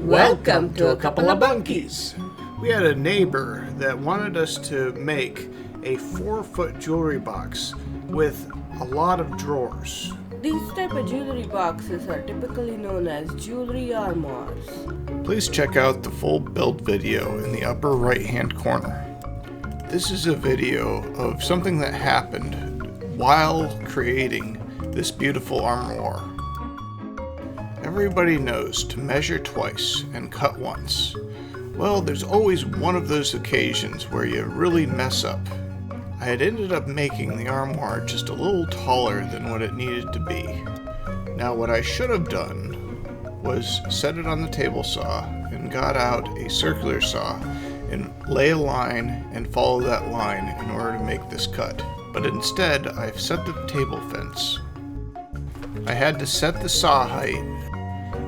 Welcome to a couple of bunkies. We had a neighbor that wanted us to make a 4-foot jewelry box with a lot of drawers. These type of jewelry boxes are typically known as jewelry armoires. Please check out the full build video in the upper right hand corner. This is a video of something that happened while creating this beautiful armoire. Everybody knows to measure twice and cut once. Well, there's always one of those occasions where you really mess up. I had ended up making the armoire just a little taller than what it needed to be. Now what I should have done was set it on the table saw and got out a circular saw and lay a line and follow that line in order to make this cut. But instead, I've set the table fence. I had to set the saw height.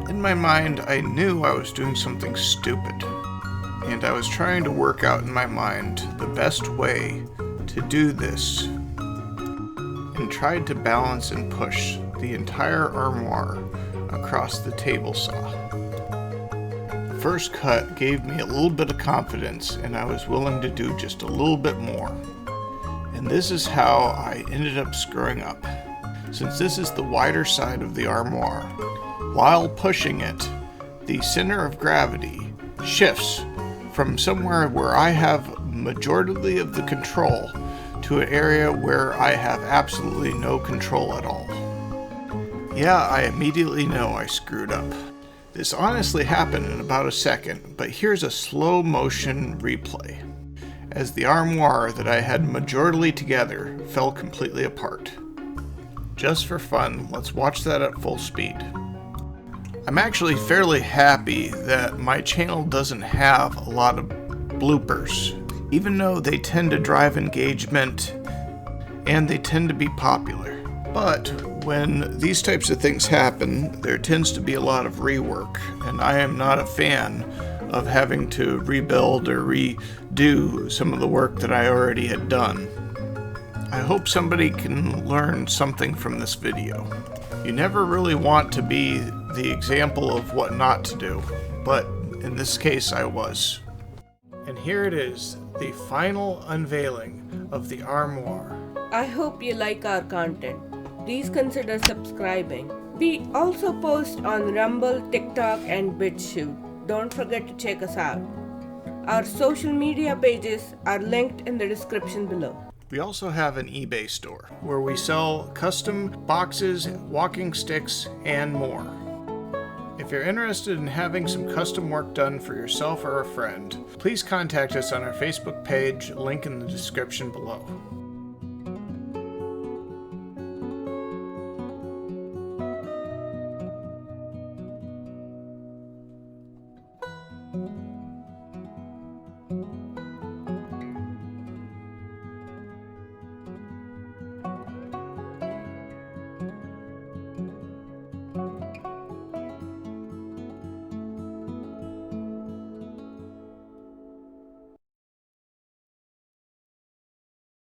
In my mind, I knew I was doing something stupid, and I was trying to work out in my mind the best way to do this, and tried to balance and push the entire armoire across the table saw. The first cut gave me a little bit of confidence, and I was willing to do just a little bit more. And this is how I ended up screwing up. Since this is the wider side of the armoire, while pushing it, the center of gravity shifts from somewhere where I have majority of the control to an area where I have absolutely no control at all. Yeah, I immediately know I screwed up. This honestly happened in about a second, but here's a slow motion replay as the armoire that I had majorly together fell completely apart. Just for fun, let's watch that at full speed. I'm actually fairly happy that my channel doesn't have a lot of bloopers, even though they tend to drive engagement and they tend to be popular. But when these types of things happen, there tends to be a lot of rework, and I am not a fan of having to rebuild or redo some of the work that I already had done. I hope somebody can learn something from this video. You never really want to be the example of what not to do, but in this case I was. And here it is, the final unveiling of the armoire. I hope you like our content. Please consider subscribing. We also post on Rumble, TikTok, and BITCHUTE. Don't forget to check us out. Our social media pages are linked in the description below. We also have an eBay store where we sell custom boxes, walking sticks, and more. If you're interested in having some custom work done for yourself or a friend, please contact us on our Facebook page, link in the description below.